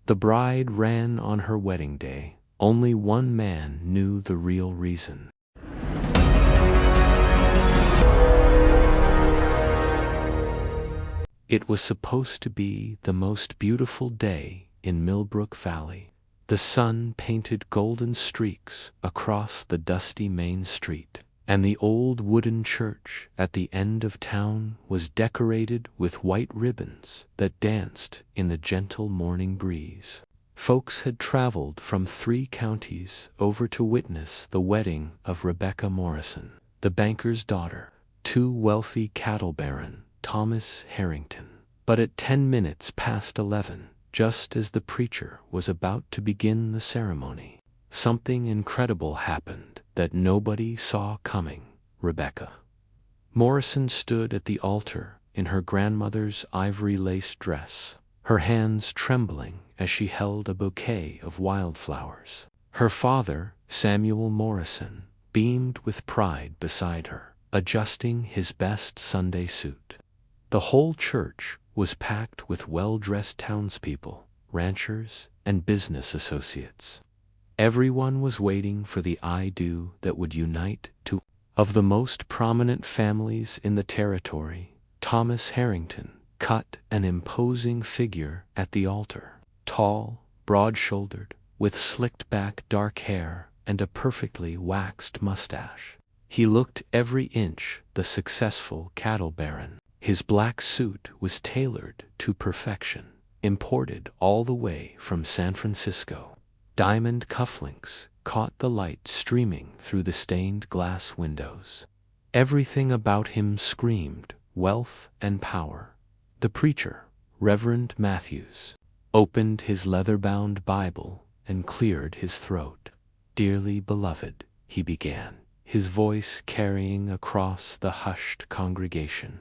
The bride ran on her wedding day. Only one man knew the real reason. It was supposed to be the most beautiful day in Millbrook Valley. The sun painted golden streaks across the dusty main street, and the old wooden church at the end of town was decorated with white ribbons that danced in the gentle morning breeze. Folks had traveled from 3 counties over to witness the wedding of Rebecca Morrison, the banker's daughter, to wealthy cattle baron Thomas Harrington. But at 10 minutes past 11, just as the preacher was about to begin the ceremony, something incredible happened that nobody saw coming. Rebecca Morrison stood at the altar in her grandmother's ivory-laced dress, her hands trembling as she held a bouquet of wildflowers. Her father, Samuel Morrison, beamed with pride beside her, adjusting his best Sunday suit. The whole church was packed with well-dressed townspeople, ranchers, and business associates. Everyone was waiting for the I-do that would unite two of the most prominent families in the territory. Thomas Harrington cut an imposing figure at the altar, tall, broad-shouldered, with slicked-back dark hair and a perfectly waxed mustache. He looked every inch the successful cattle baron. His black suit was tailored to perfection, imported all the way from San Francisco. Diamond cufflinks caught the light streaming through the stained glass windows. Everything about him screamed wealth and power. The preacher, Reverend Matthews, opened his leather-bound Bible and cleared his throat. "Dearly beloved," he began, his voice carrying across the hushed congregation.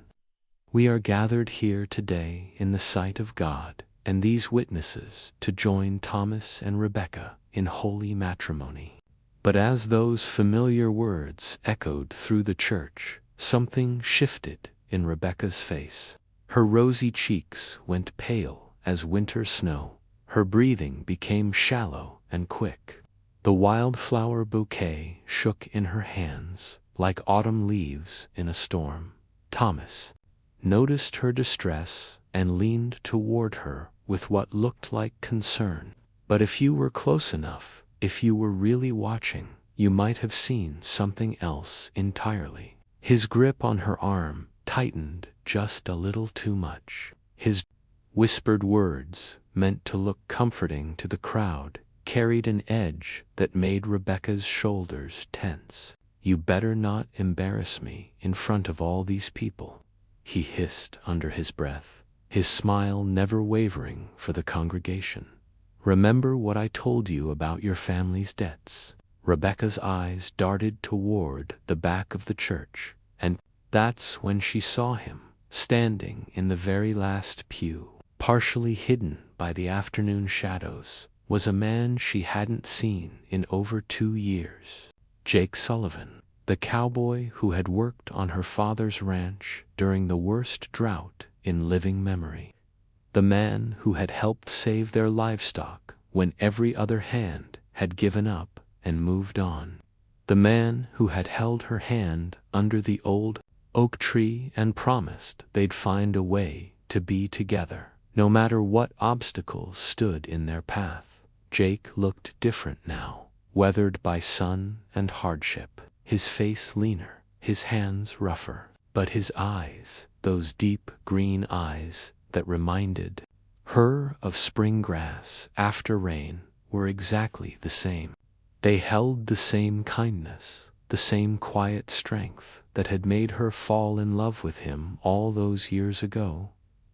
"We are gathered here today in the sight of God and these witnesses to join Thomas and Rebecca in holy matrimony." But as those familiar words echoed through the church, something shifted in Rebecca's face. Her rosy cheeks went pale as winter snow. Her breathing became shallow and quick. The wildflower bouquet shook in her hands like autumn leaves in a storm. Thomas noticed her distress and leaned toward her with what looked like concern. But if you were close enough, if you were really watching, you might have seen something else entirely. His grip on her arm tightened just a little too much. His whispered words, meant to look comforting to the crowd, carried an edge that made Rebecca's shoulders tense. "You better not embarrass me in front of all these people," he hissed under his breath, his smile never wavering for the congregation. "Remember what I told you about your family's debts." Rebecca's eyes darted toward the back of the church, and that's when she saw him, standing in the very last pew, partially hidden by the afternoon shadows, was a man she hadn't seen in over 2 years. Jake Sullivan, the cowboy who had worked on her father's ranch during the worst drought in living memory. The man who had helped save their livestock when every other hand had given up and moved on. The man who had held her hand under the old oak tree and promised they'd find a way to be together, no matter what obstacles stood in their path. Jake looked different now, weathered by sun and hardship, his face leaner, his hands rougher, but his eyes, those deep green eyes that reminded her of spring grass after rain, were exactly the same. They held the same kindness, the same quiet strength that had made her fall in love with him all those years ago.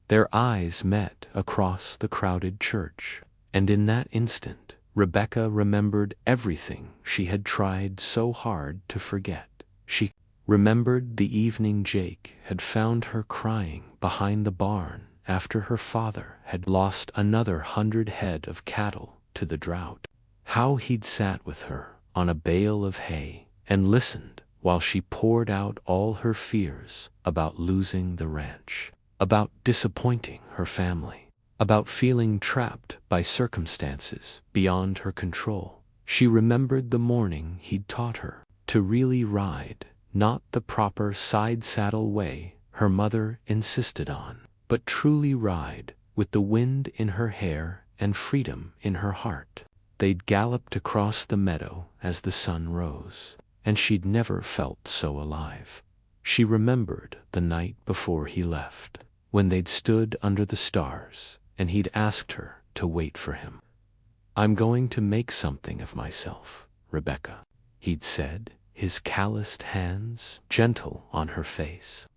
Their eyes met across the crowded church, and in that instant, Rebecca remembered everything she had tried so hard to forget. She remembered the evening Jake had found her crying behind the barn after her father had lost another 100 head of cattle to the drought. How he'd sat with her on a bale of hay and listened while she poured out all her fears about losing the ranch, about disappointing her family, about feeling trapped by circumstances beyond her control. She remembered the morning he'd taught her to really ride, not the proper side-saddle way her mother insisted on, but truly ride, with the wind in her hair and freedom in her heart. They'd galloped across the meadow as the sun rose, and she'd never felt so alive. She remembered the night before he left, when they'd stood under the stars, and he'd asked her to wait for him. "I'm going to make something of myself, Rebecca," he'd said, his calloused hands gentle on her face.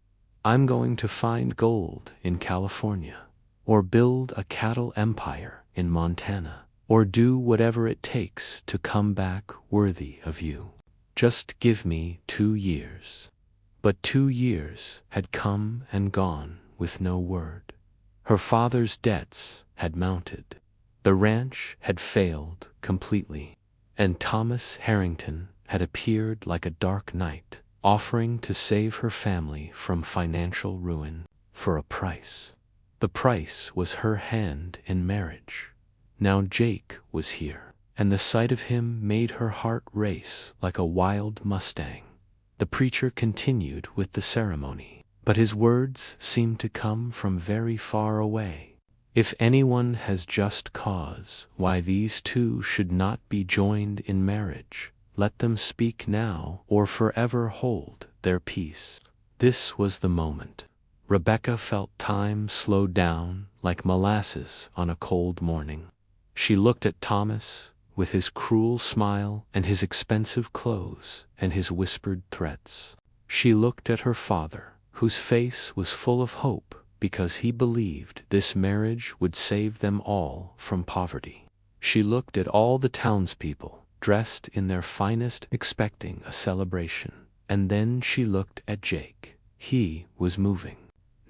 "I'm going to find gold in California, or build a cattle empire in Montana, or do whatever it takes to come back worthy of you. Just give me 2 years." But 2 years had come and gone with no word. Her father's debts had mounted. The ranch had failed completely, and Thomas Harrington had appeared like a dark knight, offering to save her family from financial ruin for a price. The price was her hand in marriage. Now Jake was here, and the sight of him made her heart race like a wild Mustang. The preacher continued with the ceremony, but his words seemed to come from very far away. "If anyone has just cause why these two should not be joined in marriage, let them speak now or forever hold their peace." This was the moment. Rebecca felt time slow down like molasses on a cold morning. She looked at Thomas, with his cruel smile and his expensive clothes and his whispered threats. She looked at her father, whose face was full of hope because he believed this marriage would save them all from poverty. She looked at all the townspeople, dressed in their finest, expecting a celebration. And then she looked at Jake. He was moving.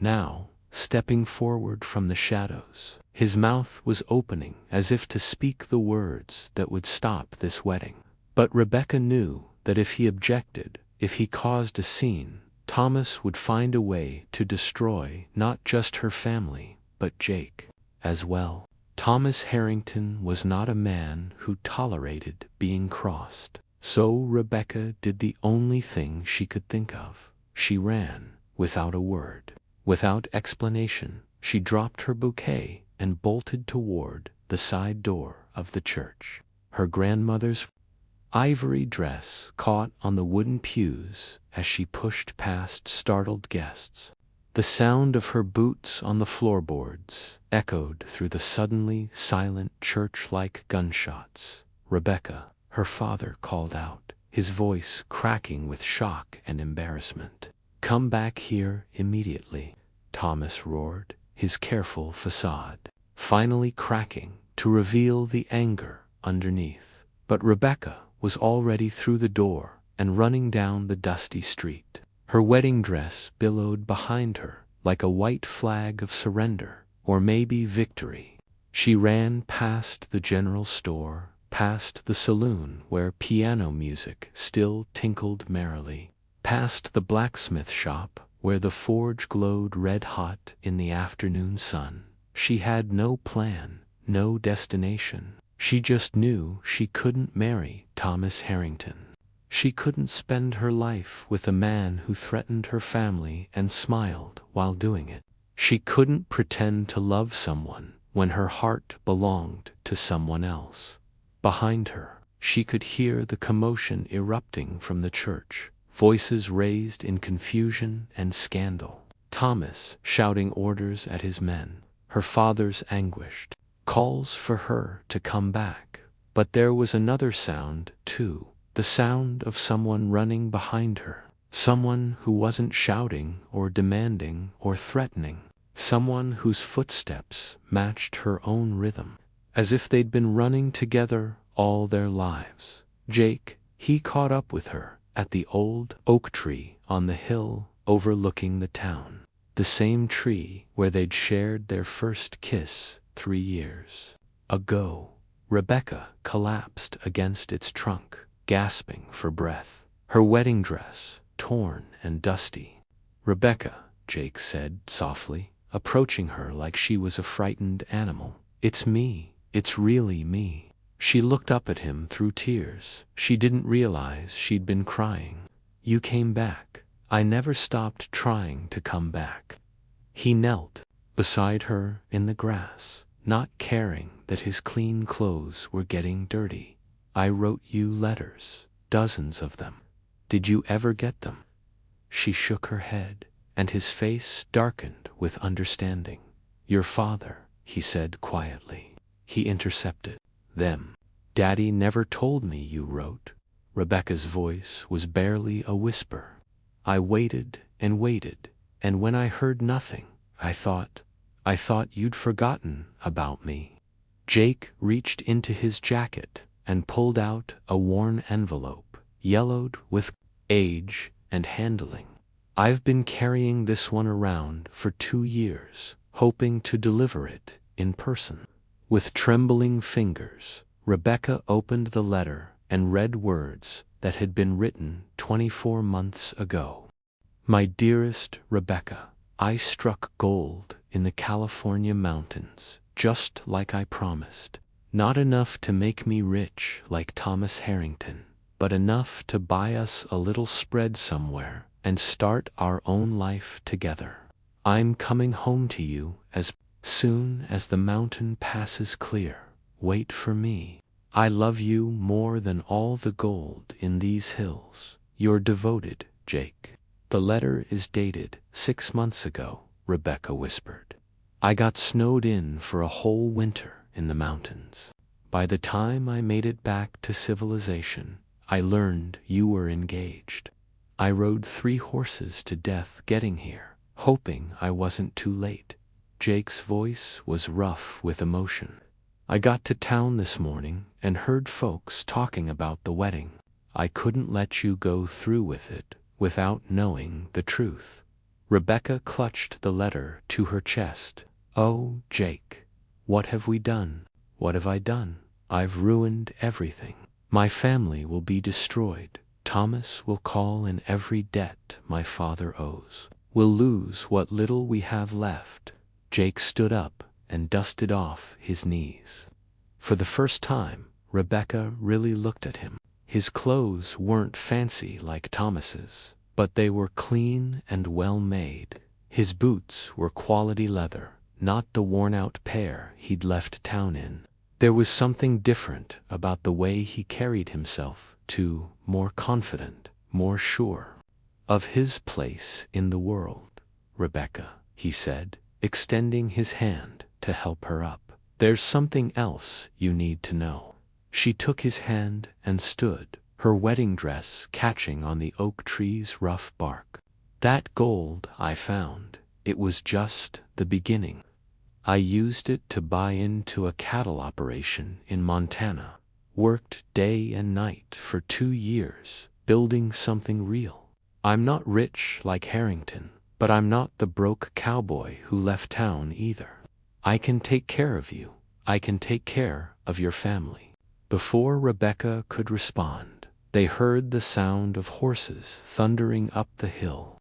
Now, stepping forward from the shadows, his mouth was opening as if to speak the words that would stop this wedding. But Rebecca knew that if he objected, if he caused a scene, Thomas would find a way to destroy not just her family, but Jake as well. Thomas Harrington was not a man who tolerated being crossed. So Rebecca did the only thing she could think of. She ran, without a word. Without explanation, she dropped her bouquet and bolted toward the side door of the church. Her grandmother's ivory dress caught on the wooden pews as she pushed past startled guests. The sound of her boots on the floorboards echoed through the suddenly silent church-like gunshots. "Rebecca," her father called out, his voice cracking with shock and embarrassment. "Come back here immediately," Thomas roared, his careful facade finally cracking to reveal the anger underneath. But Rebecca was already through the door and running down the dusty street. Her wedding dress billowed behind her like a white flag of surrender, or maybe victory. She ran past the general store, past the saloon where piano music still tinkled merrily, past the blacksmith shop where the forge glowed red-hot in the afternoon sun. She had no plan, no destination. She just knew she couldn't marry Thomas Harrington. She couldn't spend her life with a man who threatened her family and smiled while doing it. She couldn't pretend to love someone when her heart belonged to someone else. Behind her, she could hear the commotion erupting from the church, voices raised in confusion and scandal. Thomas shouting orders at his men, her father's anguished calls for her to come back. But there was another sound, too, the sound of someone running behind her, someone who wasn't shouting or demanding or threatening, someone whose footsteps matched her own rhythm, as if they'd been running together all their lives. Jake, he caught up with her at the old oak tree on the hill overlooking the town, the same tree where they'd shared their first kiss 3 years ago. Rebecca collapsed against its trunk, gasping for breath, her wedding dress torn and dusty. "Rebecca," Jake said softly, approaching her like she was a frightened animal. "It's me. It's really me." She looked up at him through tears. She didn't realize she'd been crying. "You came back. I never stopped trying to come back." He knelt beside her in the grass, not caring that his clean clothes were getting dirty. "I wrote you letters, dozens of them. Did you ever get them?" She shook her head, and his face darkened with understanding. "Your father," he said quietly. He intercepted. "Them. Daddy never told me you wrote." Rebecca's voice was barely a whisper. "I waited and waited, and when I heard nothing, I thought you'd forgotten about me." Jake reached into his jacket and pulled out a worn envelope, yellowed with age and handling. "I've been carrying this one around for 2 years, hoping to deliver it in person." With trembling fingers, Rebecca opened the letter and read words that had been written 24 months ago. "My dearest Rebecca, I struck gold in the California mountains, just like I promised. Not enough to make me rich like Thomas Harrington, but enough to buy us a little spread somewhere and start our own life together. I'm coming home to you as soon as the mountain passes clear. Wait for me. I love you more than all the gold in these hills. Your devoted Jake." "The letter is dated 6 months ago," Rebecca whispered. "I got snowed in for a whole winter in the mountains. By the time I made it back to civilization, I learned you were engaged. I rode 3 horses to death getting here, hoping I wasn't too late." Jake's voice was rough with emotion. "I got to town this morning and heard folks talking about the wedding. I couldn't let you go through with it without knowing the truth." Rebecca clutched the letter to her chest. "Oh, Jake, what have we done? What have I done? I've ruined everything. My family will be destroyed. Thomas will call in every debt my father owes. We'll lose what little we have left." Jake stood up and dusted off his knees. For the first time, Rebecca really looked at him. His clothes weren't fancy like Thomas's, but they were clean and well made. His boots were quality leather, not the worn-out pair he'd left town in. There was something different about the way he carried himself, too, more confident, more sure of his place in the world. "Rebecca," he said, extending his hand to help her up. "There's something else you need to know." She took his hand and stood, her wedding dress catching on the oak tree's rough bark. "That gold I found, it was just the beginning. I used it to buy into a cattle operation in Montana. Worked day and night for 2 years, building something real. I'm not rich like Harrington, but I'm not the broke cowboy who left town either. I can take care of you. I can take care of your family." Before Rebecca could respond, they heard the sound of horses thundering up the hill.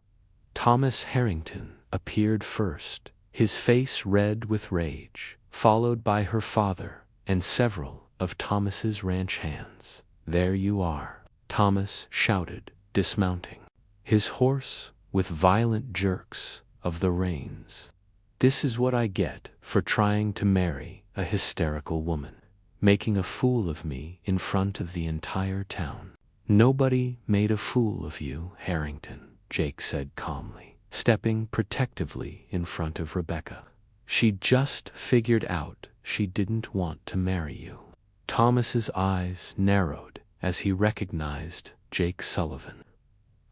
Thomas Harrington appeared first, his face red with rage, followed by her father and several of Thomas's ranch hands. "There you are," Thomas shouted, dismounting his horse with violent jerks of the reins. "This is what I get for trying to marry a hysterical woman. Making a fool of me in front of the entire town." "Nobody made a fool of you, Harrington," Jake said calmly, stepping protectively in front of Rebecca. "She just figured out she didn't want to marry you." Thomas's eyes narrowed as he recognized Jake Sullivan.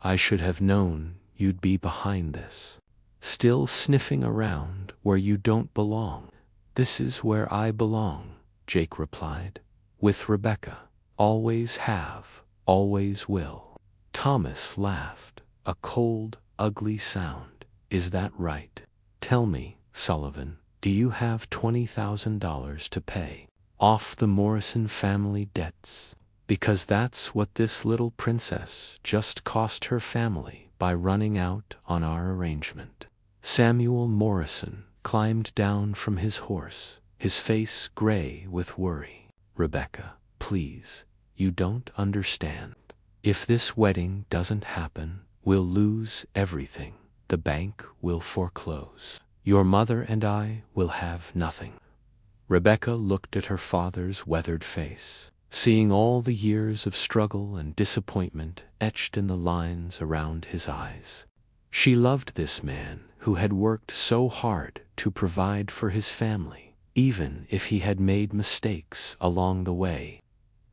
"I should have known you'd be behind this. Still sniffing around where you don't belong." "This is where I belong," Jake replied. "With Rebecca. Always have, always will." Thomas laughed, a cold, ugly sound. "Is that right? Tell me, Sullivan, do you have $20,000 to pay off the Morrison family debts? Because that's what this little princess just cost her family by running out on our arrangement." Samuel Morrison climbed down from his horse, his face gray with worry. Rebecca, please, you don't understand. If this wedding doesn't happen, we'll lose everything. The bank will foreclose. Your mother and I will have nothing. Rebecca looked at her father's weathered face, seeing all the years of struggle and disappointment etched in the lines around his eyes. She loved this man who had worked so hard to provide for his family, even if he had made mistakes along the way.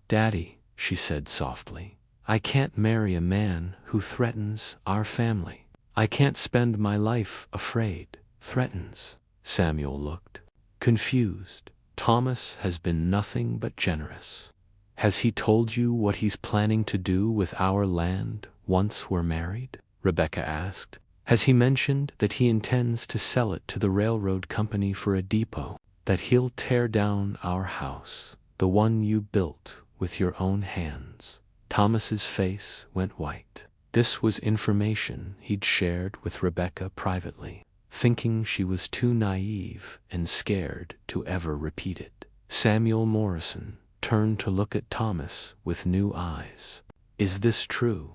"Daddy," she said softly, "I can't marry a man who threatens our family. I can't spend my life afraid." "Threatens?" Samuel looked confused. "Thomas has been nothing but generous. Has he told you what he's planning to do with our land once we're married?" Rebecca asked. "Has he mentioned that he intends to sell it to the railroad company for a depot? That he'll tear down our house, the one you built with your own hands?" Thomas's face went white. This was information he'd shared with Rebecca privately, thinking she was too naive and scared to ever repeat it. Samuel Morrison turned to look at Thomas with new eyes. "Is this true?"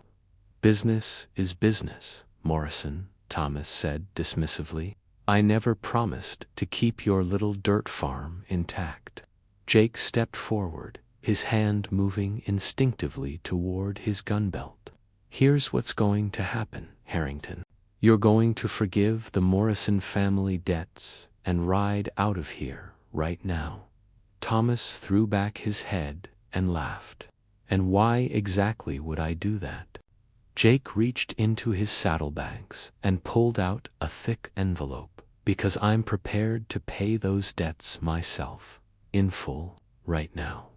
"Business is business, Morrison," Thomas said dismissively. "I never promised to keep your little dirt farm intact." Jake stepped forward, his hand moving instinctively toward his gun belt. "Here's what's going to happen, Harrington. You're going to forgive the Morrison family debts and ride out of here right now." Thomas threw back his head and laughed. "And why exactly would I do that?" Jake reached into his saddlebags and pulled out a thick envelope. "Because I'm prepared to pay those debts myself, in full, right now."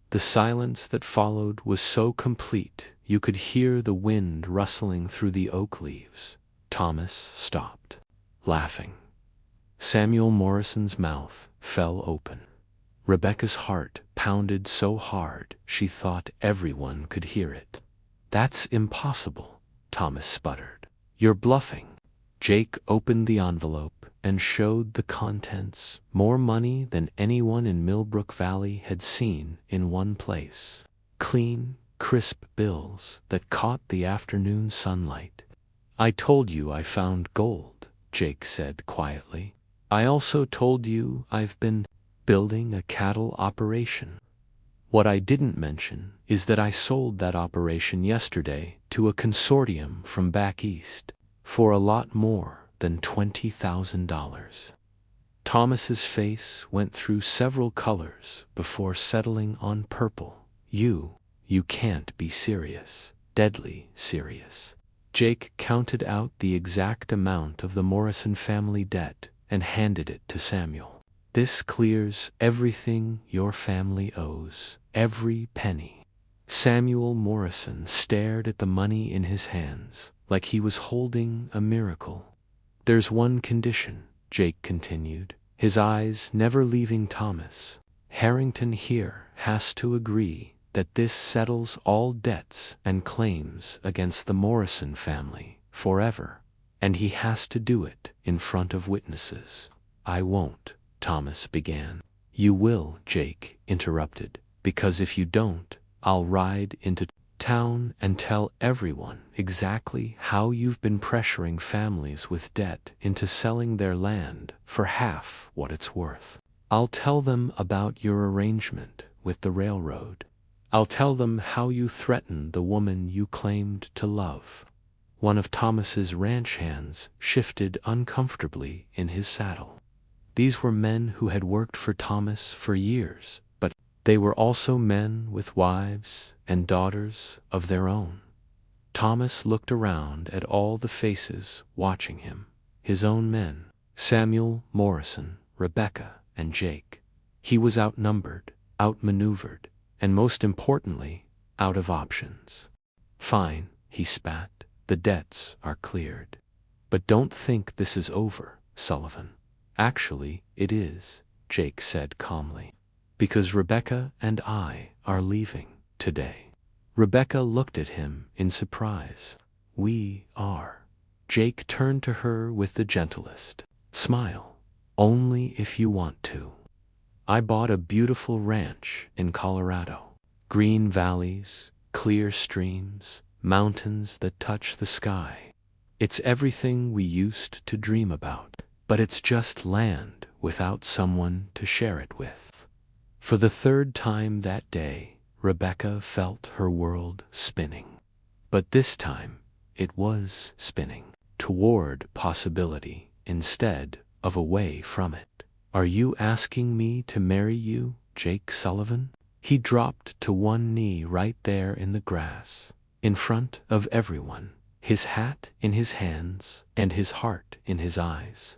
The silence that followed was so complete you could hear the wind rustling through the oak leaves. Thomas stopped, laughing. Samuel Morrison's mouth fell open. Rebecca's heart pounded so hard she thought everyone could hear it. "That's impossible," Thomas sputtered. "You're bluffing." Jake opened the envelope and showed the contents, more money than anyone in Millbrook Valley had seen in one place. Clean, crisp bills that caught the afternoon sunlight. "I told you I found gold," Jake said quietly. "I also told you I've been building a cattle operation. What I didn't mention is that I sold that operation yesterday to a consortium from back east for a lot more than $20,000. Thomas's face went through several colors before settling on purple. You can't be serious. Deadly serious." Jake counted out the exact amount of the Morrison family debt and handed it to Samuel. "This clears everything your family owes, every penny." Samuel Morrison stared at the money in his hands like he was holding a miracle. "There's one condition," Jake continued, his eyes never leaving Thomas. "Harrington here has to agree that this settles all debts and claims against the Morrison family forever, and he has to do it in front of witnesses." "I won't," Thomas began. "You will," Jake interrupted, "because if you don't, I'll ride into town and tell everyone exactly how you've been pressuring families with debt into selling their land for half what it's worth. I'll tell them about your arrangement with the railroad. I'll tell them how you threatened the woman you claimed to love." One of Thomas's ranch hands shifted uncomfortably in his saddle. These were men who had worked for Thomas for years, but they were also men with wives and daughters of their own. Thomas looked around at all the faces watching him, his own men, Samuel Morrison, Rebecca, and Jake. He was outnumbered, outmaneuvered, and most importantly, out of options. "Fine," he spat, "the debts are cleared. But don't think this is over, Sullivan." "Actually, it is," Jake said calmly, "because Rebecca and I are leaving today." Rebecca looked at him in surprise. "We are?" Jake turned to her with the gentlest smile. Only if you want to. I bought a beautiful ranch in Colorado. Green valleys, clear streams, mountains that touch the sky. It's everything we used to dream about, but it's just land without someone to share it with. For the third time that day, Rebecca felt her world spinning. But this time, it was spinning toward possibility instead of away from it. Are you asking me to marry you, Jake Sullivan? He dropped to one knee right there in the grass, in front of everyone, his hat in his hands and his heart in his eyes.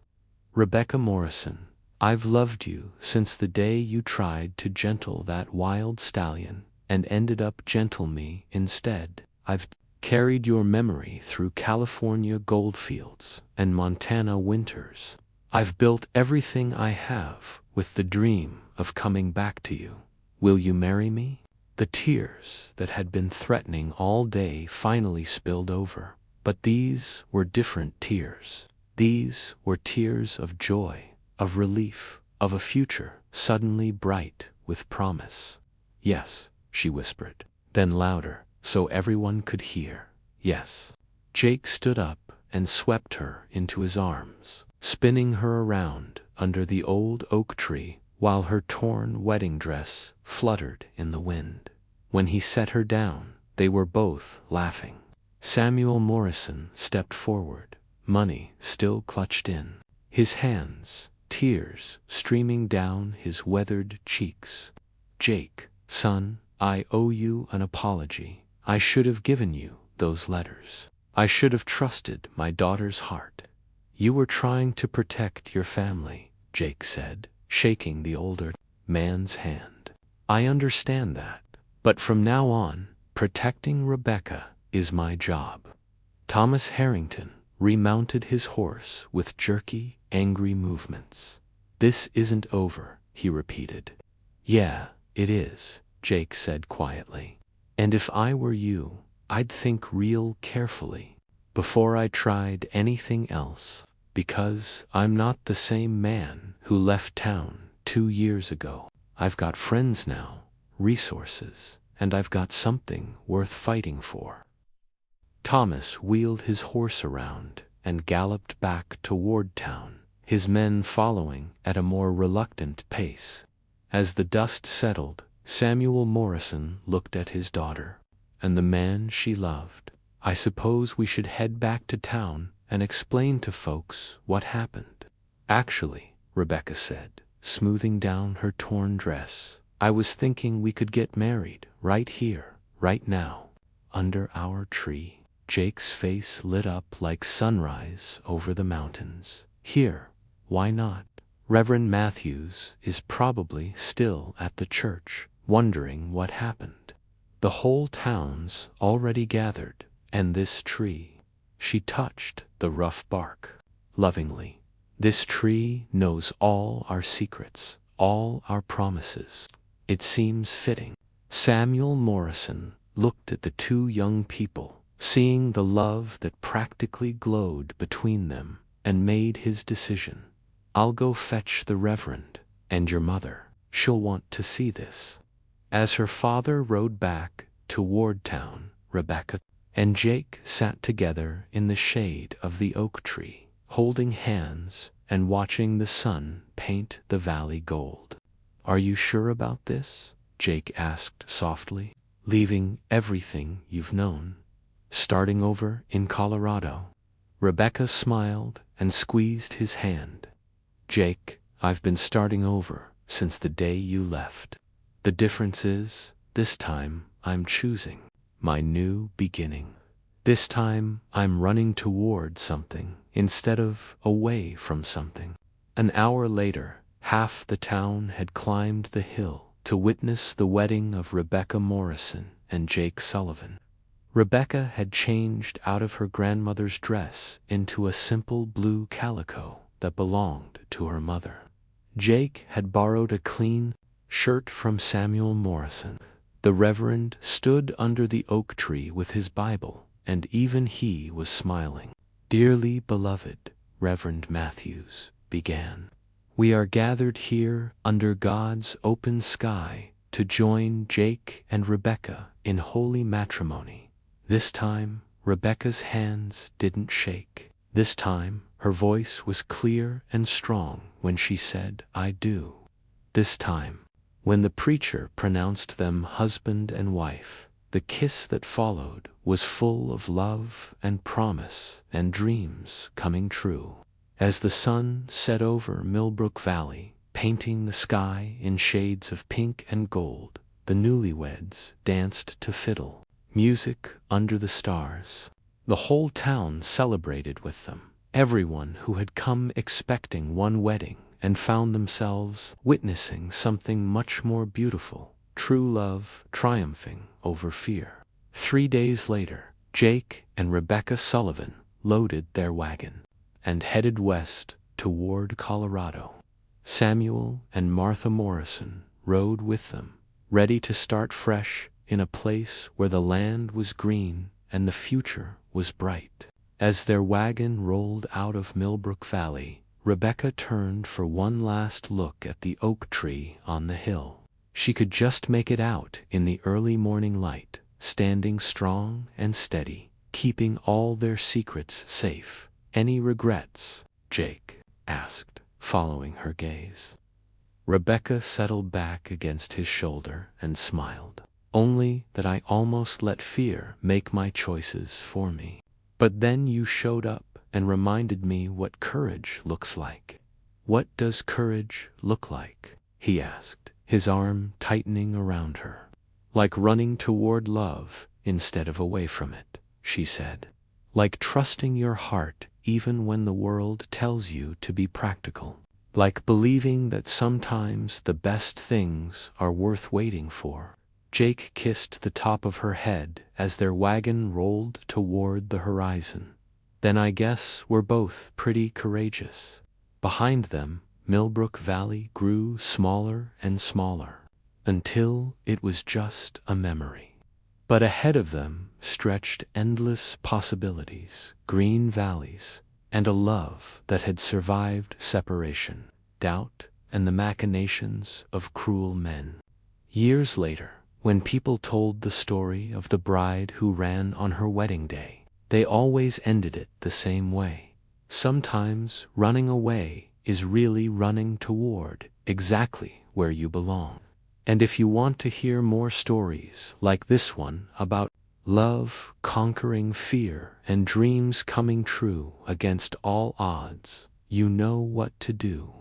Rebecca Morrison, I've loved you since the day you tried to gentle that wild stallion and ended up gentle me instead. I've carried your memory through California goldfields and Montana winters. I've built everything I have with the dream of coming back to you. Will you marry me? The tears that had been threatening all day finally spilled over. But these were different tears. These were tears of joy, of relief, of a future suddenly bright with promise. Yes, she whispered, then louder, so everyone could hear. Yes. Jake stood up and swept her into his arms, spinning her around under the old oak tree while her torn wedding dress fluttered in the wind. When he set her down, they were both laughing. Samuel Morrison stepped forward, money still clutched in his hands, tears streaming down his weathered cheeks. Jake, son, I owe you an apology. I should have given you those letters. I should have trusted my daughter's heart. You were trying to protect your family, Jake said, shaking the older man's hand. I understand that, but from now on, protecting Rebecca is my job. Thomas Harrington remounted his horse with jerky, angry movements. This isn't over, he repeated. Yeah, it is, Jake said quietly. And if I were you, I'd think real carefully before I tried anything else, because I'm not the same man who left town 2 years ago. I've got friends now, resources, and I've got something worth fighting for. Thomas wheeled his horse around and galloped back toward town, his men following at a more reluctant pace. As the dust settled, Samuel Morrison looked at his daughter and the man she loved. I suppose we should head back to town and explain to folks what happened. Actually, Rebecca said, smoothing down her torn dress, I was thinking we could get married right here, right now, under our tree. Jake's face lit up like sunrise over the mountains. Here, why not? Reverend Matthews is probably still at the church, wondering what happened. The whole town's already gathered, and this tree. She touched the rough bark lovingly. This tree knows all our secrets, all our promises. It seems fitting. Samuel Morrison looked at the two young people, seeing the love that practically glowed between them, and made his decision. I'll go fetch the Reverend and your mother. She'll want to see this. As her father rode back toward town, Rebecca and Jake sat together in the shade of the oak tree, holding hands and watching the sun paint the valley gold. Are you sure about this? Jake asked softly. Leaving everything you've known, starting over in Colorado? Rebecca smiled and squeezed his hand. Jake, I've been starting over since the day you left. The difference is, this time I'm choosing my new beginning. This time I'm running toward something instead of away from something. An hour later, half the town had climbed the hill to witness the wedding of Rebecca Morrison and Jake Sullivan. Rebecca had changed out of her grandmother's dress into a simple blue calico that belonged to her mother. Jake had borrowed a clean shirt from Samuel Morrison. The Reverend stood under the oak tree with his Bible, and even he was smiling. Dearly beloved, Reverend Matthews began. We are gathered here under God's open sky to join Jake and Rebekah in holy matrimony. This time, Rebekah's hands didn't shake. This time, her voice was clear and strong when she said, "I do." This time, when the preacher pronounced them husband and wife, the kiss that followed was full of love and promise and dreams coming true. As the sun set over Millbrook Valley, painting the sky in shades of pink and gold, the newlyweds danced to fiddle music under the stars. The whole town celebrated with them. Everyone who had come expecting one wedding and found themselves witnessing something much more beautiful, true love triumphing over fear. 3 days later, Jake and Rebekah Sullivan loaded their wagon and headed west toward Colorado. Samuel and Martha Morrison rode with them, ready to start fresh in a place where the land was green and the future was bright. As their wagon rolled out of Millbrook Valley, Rebekah turned for one last look at the oak tree on the hill. She could just make it out in the early morning light, standing strong and steady, keeping all their secrets safe. "Any regrets?" Jake asked, following her gaze. Rebekah settled back against his shoulder and smiled. "Only that I almost let fear make my choices for me. But then you showed up and reminded me what courage looks like." "What does courage look like?" he asked, his arm tightening around her. "Like running toward love instead of away from it," she said. "Like trusting your heart even when the world tells you to be practical. Like believing that sometimes the best things are worth waiting for." Jake kissed the top of her head as their wagon rolled toward the horizon. "Then I guess we're both pretty courageous." Behind them, Millbrook Valley grew smaller and smaller, until it was just a memory. But ahead of them stretched endless possibilities, green valleys, and a love that had survived separation, doubt, and the machinations of cruel men. Years later, when people told the story of the bride who ran on her wedding day, they always ended it the same way. Sometimes running away is really running toward exactly where you belong. And if you want to hear more stories like this one about love conquering fear and dreams coming true against all odds, you know what to do.